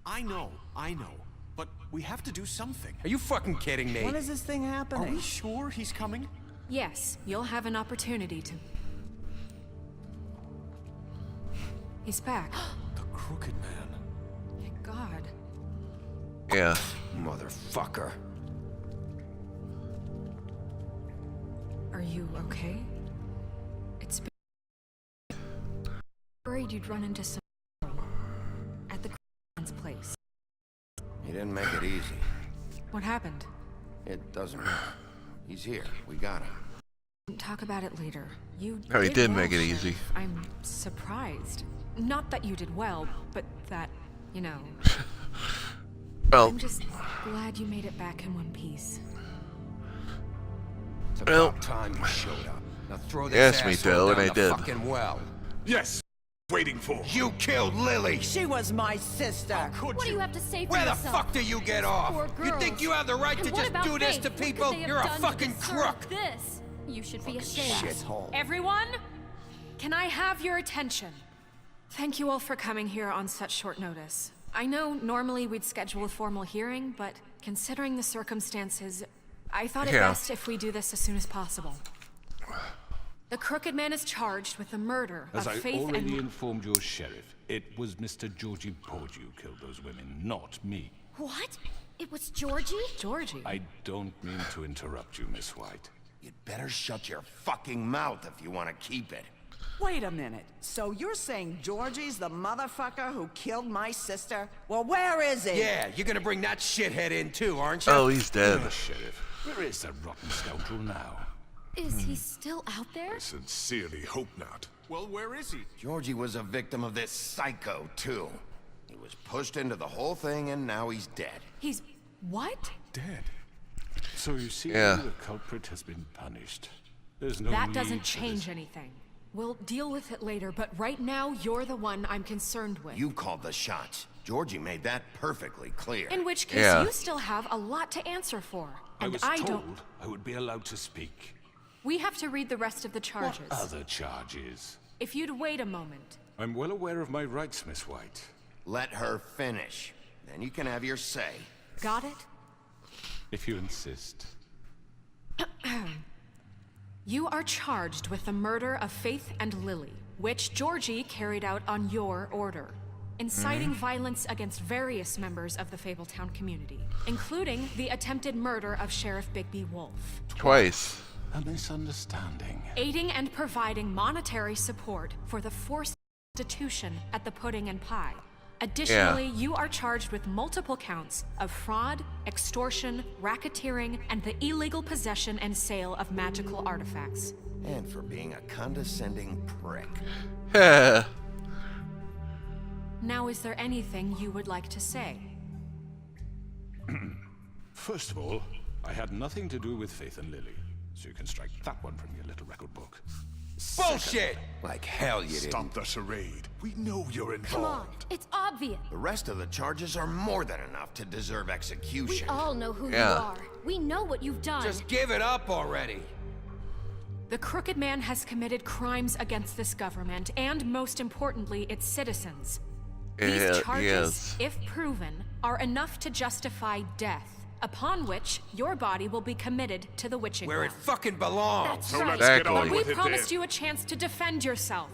I know. But we have to do something. Are you fucking kidding me? When is this thing happening? Are we sure he's coming? Yes, you'll have an opportunity to... He's back. The Crooked Man. Thank God. Yeah. Motherfucker. Are you okay? It's been... Worried you'd run into some... at the man's place. He didn't make it easy. What happened? It doesn't matter. He's here. We got him. Talk about it later. You Oh, he did well, make it easy. Sheriff. I'm surprised. Not that you did well, but that, you know... Well, I'm just glad you made it back in one piece. It's about time you showed up. Now throw this Yes, me asshole too, down and I the did. fucking well. Yes. Waiting for. You killed Lily! She was my sister. Could What do you have to say for Where the yourself? fuck do you get off? Poor You girls. think you have the right And to what just about do this Faith? to What could people? they have You're a done to fucking deserve crook! This. You should be ashamed. Shithole. Everyone, can I have your attention? Thank you all for coming here on such short notice. I know normally we'd schedule a formal hearing, but considering the circumstances, I thought it Yeah. best if we do this as soon as possible. The Crooked Man is charged with the murder As of I Faith already and... informed your sheriff, it was Mr. Georgie Porgy who killed those women, not me. What? It was Georgie? Georgie. I don't mean to interrupt you, Miss White. You'd better shut your fucking mouth if you want to keep it. Wait a minute. So you're saying Georgie's the motherfucker who killed my sister? Well, where is he? Yeah, you're gonna bring that shithead in too, aren't you? oh, he's dead. Yes, Sheriff. Where is that rotten scoundrel now? Is he still out there? Sincerely hope not. Well, where is he? Georgie was a victim of this psycho, too. He was pushed into the whole thing, and now he's dead. He's... what? Dead. So you see, Yeah. the culprit has been punished. There's no That need doesn't for change this. anything. We'll deal with it later, but right now, you're the one I'm concerned with. You called the shots. Georgie made that perfectly clear. In which case, Yeah. you still have a lot to answer for. I And was I told don't... I would be allowed to speak. We have to read the rest of the charges. What other charges? If you'd wait a moment. I'm well aware of my rights, Miss White. Let her finish. Then you can have your say. Got it? If you insist. You are charged with the murder of Faith and Lily, which Georgie carried out on your order, inciting violence against various members of the Fabletown community, including the attempted murder of Sheriff Bigby Wolf, Twice. A misunderstanding. aiding and providing monetary support for the forced prostitution at the Pudding and Pie. Additionally, you are charged with multiple counts of fraud, extortion, racketeering, and the illegal possession and sale of magical artifacts. And for being a condescending prick. Now, is there anything you would like to say? First of all, I had nothing to do with Faith and Lily, so you can strike that one from your little record book. Bullshit! Like hell you didn't. Stop the charade. We know you're Come on, involved. it's obvious. The rest of the charges are more than enough to deserve We execution. all know who Yeah. you are. We know what you've done. Just give it up already. The Crooked Man has committed crimes against this government and, most importantly, its citizens. These Yeah, charges, yes. if proven, are enough to justify death, upon which your body will be committed to the witching Where it well. fucking belongs. That's So right. let's get on Exactly. We with it promised then. you a chance to defend yourself,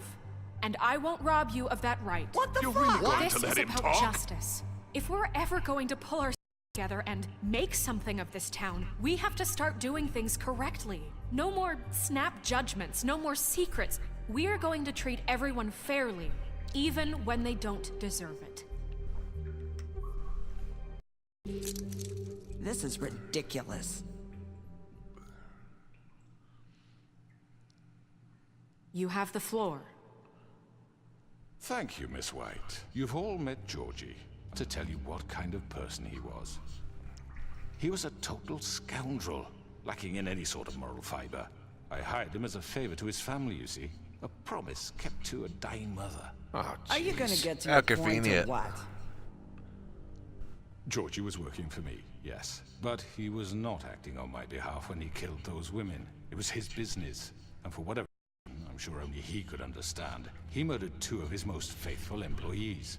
and I won't rob you of that right. What the You're fuck? really going This to let is him about talk? justice. If we're ever going to pull ourselves together and make something of this town, we have to start doing things correctly. No more snap judgments, no more secrets. We are going to treat everyone fairly, even when they don't deserve it. This is ridiculous. You have the floor. Thank you, Miss White. You've all met Georgie. To tell you what kind of person he was. He was a total scoundrel, lacking in any sort of moral fiber. I hired him as a favor to his family, you see. A promise kept to a dying mother. Oh, Are you gonna jeez. get to How your point or convenient. what? Georgie was working for me, yes. But he was not acting on my behalf when he killed those women. It was his business. And for whatever reason, I'm sure only he could understand, he murdered two of his most faithful employees.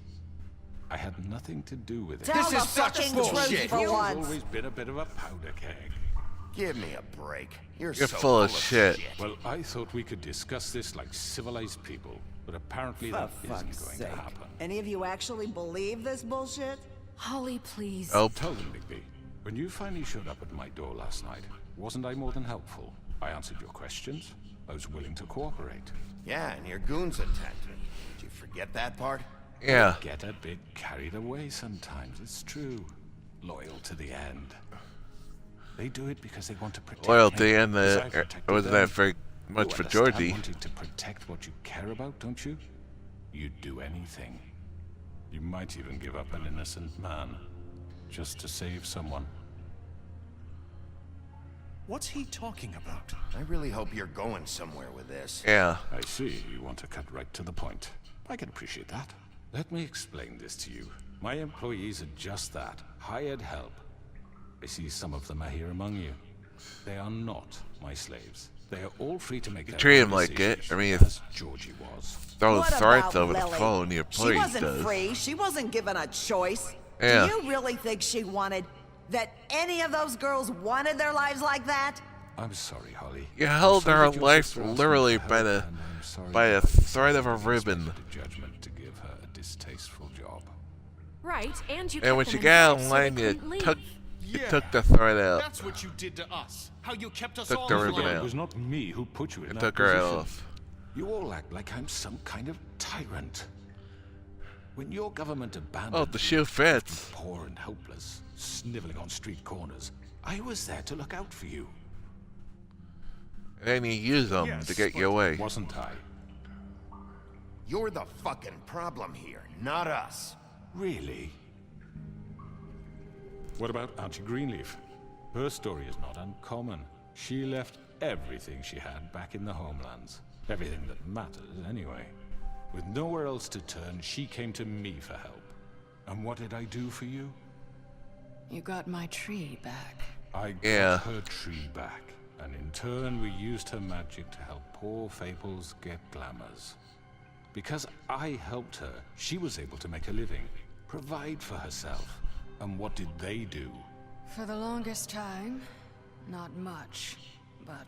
I had nothing to do with it. Tell This the is such fucking bullshit. truth for You've once. always been a bit of a powder keg. Give me a break. You're You're so full of shit. Well, I thought we could discuss this like civilized people, but apparently For that isn't fuck's going sake. to happen. Any of you actually believe this bullshit? Holly, please. Oh, Tell them, Bigby, when you finally showed up at my door last night, wasn't I more than helpful? I answered your questions. I was willing to cooperate. Yeah, and your goons attacked me. Did you forget that part? yeah. Get a bit carried away sometimes, it's true. Loyal to the end. They do it because they want to protect Loyalty him, and as I the protected wasn't them. that very much You for understand Georgie. wanting to protect what you care about, don't you? You'd do anything. You might even give up an innocent man, just to save someone. What's he talking about? I really hope you're going somewhere with this. Yeah. I see, you want to cut right to the point. I can appreciate that. Let me explain this to you. My employees are just that, hired help. I see some of them are here among you. They are not my slaves. They are all free to make their treat own him like it. decisions, I mean, as Georgie was. Throw What threats about over the Lily? phone. Your She police wasn't does. free. She wasn't given a choice. Yeah. Do you really think she wanted that any of those girls wanted their lives like that? I'm sorry, Holly. You I'm held sorry her that your life sister asked me literally for by help, the and I'm sorry by a that thread of a I ribbon. expected a judgment to give her a distasteful job. Right, and you And when kept she them got in out bed of line, so they you couldn't leave. took the thread out. That's what you did to us. How you kept us Took all the in ribbon line. out. It was not me who put you in It that took her position. off. You all act like I'm some kind of tyrant. When your government abandoned Oh, the shoe fits. me, poor and helpless, sniveling on street corners, I was there to look out for you, And then you use them Yes, to get but your way. wasn't I? You're the fucking problem here, not us. Really? What about Auntie Greenleaf? Her story is not uncommon. She left everything she had back in the homelands. Everything that matters, anyway. With nowhere else to turn, she came to me for help. And what did I do for you? You got my tree back. I got Yeah. her tree back. And in turn, we used her magic to help poor Faples get glamours. Because I helped her, she was able to make a living, provide for herself. And what did they do? For the longest time, not much. But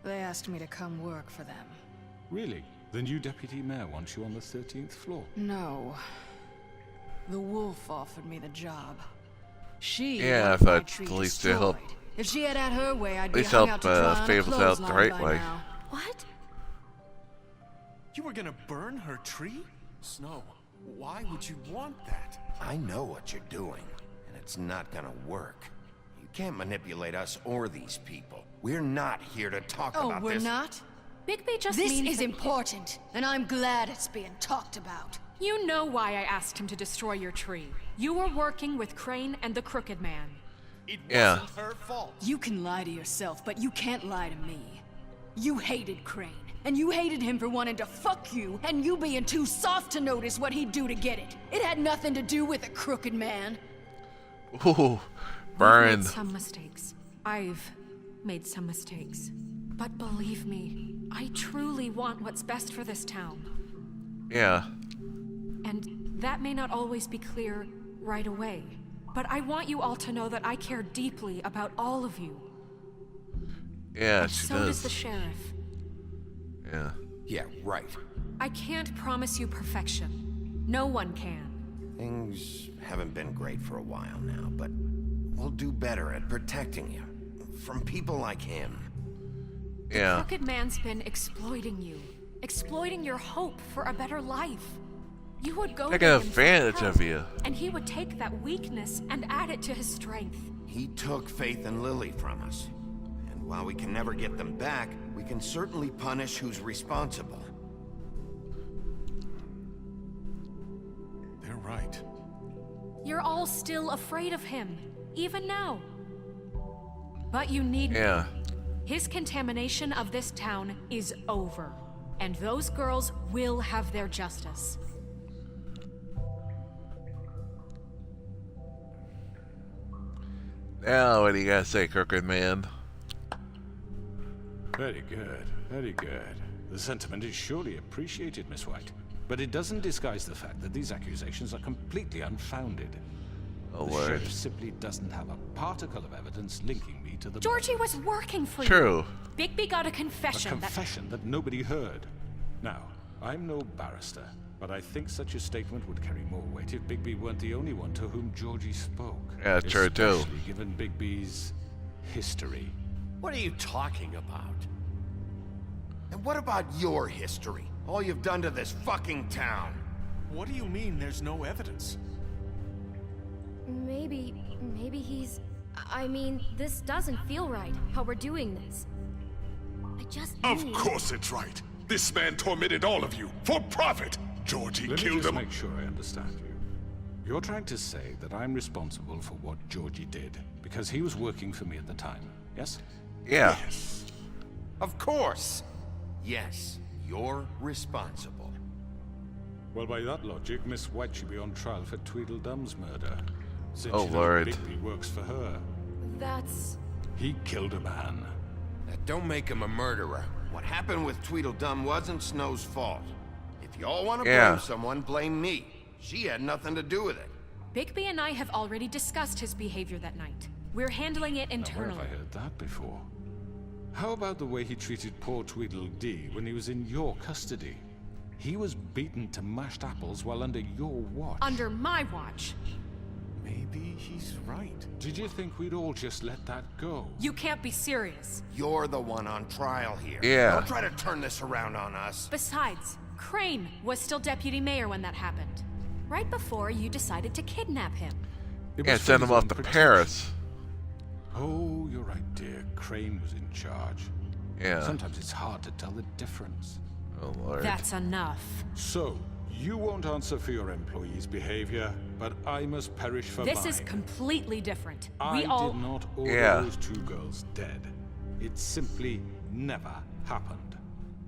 they asked me to come work for them. Really? The new deputy mayor wants you on the 13th floor. No. The wolf offered me the job. She Yeah, I wanted my thought tree at least they helped- destroyed. If she had her way, I'd At be least hung help, out to dry on a Fables out the clothesline right by way. now. What? You were gonna burn her tree? Snow, why would you want that? I know what you're doing, and it's not gonna work. You can't manipulate us or these people. We're not here to talk Oh, about we're this. not? Bigby just This means is that important, and I'm glad it's being talked about. you know why I asked him to destroy your tree. You were working with Crane and the Crooked Man. It Yeah. wasn't her fault. You can lie to yourself, but you can't lie to me. You hated Crane, and you hated him for wanting to fuck you, and you being too soft to notice what he'd do to get it. It had nothing to do with a crooked man. Ooh, We've burned. made some mistakes. I've made some mistakes. But believe me, I truly want what's best for this town. Yeah. And that may not always be clear right away. But I want you all to know that I care deeply about all of you. Yeah, And she so does the does. sheriff. Yeah. Yeah, right. I can't promise you perfection. No one can. Things haven't been great for a while now, but we'll do better at protecting you. From people like him. Yeah. Crooked Man's been exploiting you. Exploiting your hope for a better life. You would go Taking to him for advantage help, of you. And he would take that weakness and add it to his strength. He took Faith and Lily from us. And while we can never get them back, we can certainly punish who's responsible. They're right. You're all still afraid of him, even now. But you need Yeah. His contamination of this town is over. And those girls will have their justice. Now, what do you gotta say, Crooked Man? Very good, very good. The sentiment is surely appreciated, Miss White. But it doesn't disguise the fact that these accusations are completely unfounded. Oh, The Lord. sheriff simply doesn't have a particle of evidence linking me to the Georgie murder. was working for you. True. Bigby got a A confession that... confession that nobody heard. Now, I'm no barrister, but I think such a statement would carry more weight if Bigby weren't the only one to whom Georgie spoke. Yeah, true, too. Especially given Bigby's history. What are you talking about? And what about your history? All you've done to this fucking town. What do you mean there's no evidence? Maybe he's... I mean, this doesn't feel right, how we're doing this. I just Of need... course it's right. This man tormented all of you for profit. Georgie Let me killed just him. make sure I understand you. You're trying to say that I'm responsible for what Georgie did because he was working for me at the time, yes? Yeah. Of course. Yes, you're responsible. Well, by that logic, Miss White should be on trial for Tweedledum's murder. Since Oh, you know Lord. Bigby works for her. That's... He killed a man. That don't make him a murderer. What happened with Tweedledum wasn't Snow's fault. If y'all want to Yeah. blame someone, blame me. She had nothing to do with it. Bigby and I have already discussed his behavior that night. We're handling it Now, where internally. have I heard that before? How about the way he treated poor Tweedledee when he was in your custody? He was beaten to mashed apples while under your watch. Under my watch. Maybe he's right. Did you think we'd all just let that go? You can't be serious. You're the one on trial here. Yeah. Don't try to turn this around on us. Besides, Crane was still deputy mayor when that happened. Right before you decided to kidnap him. It Yeah, was send for him his off own to protection. Paris. Oh, you're right, dear. Crane was in charge. Yeah. Sometimes it's hard to tell the difference. Oh, Lord. That's enough. So, you won't answer for your employees' behavior, but I must perish for This mine. is completely different. I We all... did not order Yeah. those two girls dead. It simply never happened.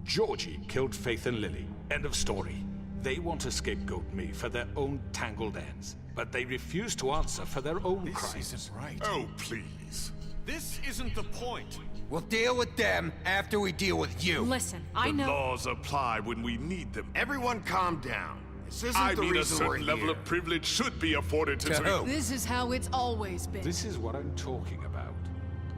Georgie killed Faith and Lily. End of story. They want to scapegoat me for their own tangled ends, but they refuse to answer for their own This crimes. isn't right. Oh, please. This isn't the point. We'll deal with them after we deal with you. Listen, I The know... laws apply when we need them. Everyone calm down. This isn't I the mean, a reason we're certain level here. of privilege should be afforded to... To who? This is how it's always been. This is what I'm talking about.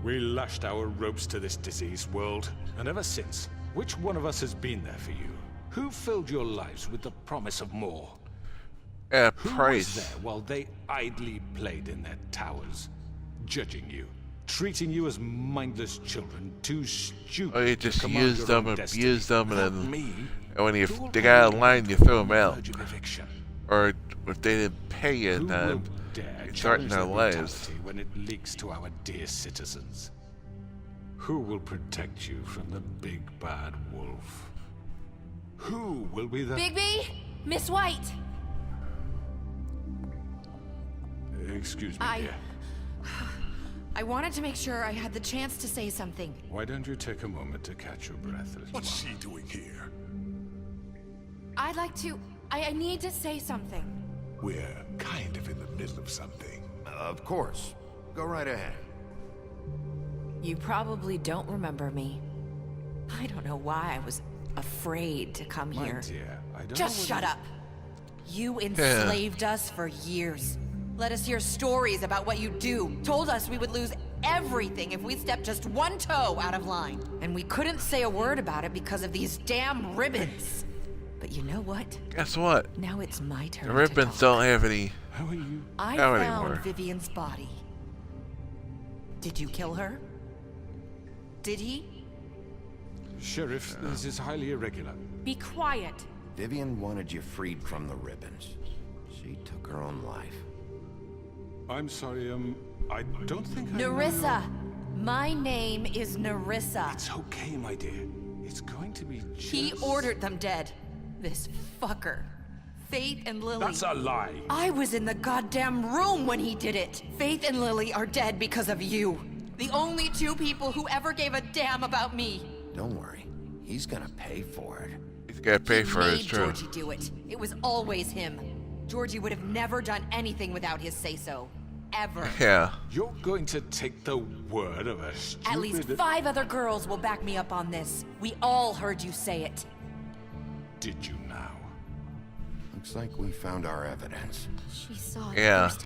We lashed our ropes to this diseased world, and ever since, which one of us has been there for you? Who filled your lives with the promise of more? Yeah, Who was Price. there while they idly played in their towers, judging you, treating you as mindless children, too stupid Oh, you to just command used your them, own destiny? abused them, and Not then me. and when you Who will they got out pay of line, you throw them on the out. verge of eviction? Or if they didn't pay you, Who then will dare you threaten challenge their their lives. brutality when it leaks to our dear citizens? Who will protect you from the big bad wolf? Who will be the... Bigby? Miss White! Excuse me, I- dear. I wanted to make sure I had the chance to say something. Why don't you take a moment to catch your breath, little What's one? she doing here? I'd like to... I need to say something. We're kind of in the middle of something. Of course. Go right ahead. You probably don't remember me. I don't know why I was afraid to come My here. dear, I don't Just know shut whether- up. You enslaved us for years. Let us hear stories about what you do. Told us we would lose everything if we stepped just one toe out of line. And we couldn't say a word about it because of these damn ribbons. But you know what? Guess what? Now it's my turn The to ribbons talk. don't have any. How are you? I Not found anymore. Vivian's body. Did you kill her? Did he? Sheriff, this is highly irregular. Be quiet. Vivian wanted you freed from the ribbons. She took her own life. I'm sorry, I don't think I know Nerissa! My name is Nerissa. It's okay, my dear. It's going to be just... He ordered them dead. This fucker. Faith and Lily. That's a lie. I was in the goddamn room when he did it. Faith and Lily are dead because of you. The only two people who ever gave a damn about me. Don't worry. He's gonna pay for it. He's got to pay He for made his trip. Georgie do it. It was always him. Georgie would have never done anything without his say-so. Ever. Yeah. You're going to take the word of a stupid... At least 5 other girls will back me up on this. We all heard you say it. Did you now? Looks like we found our evidence. She saw it Yeah. first.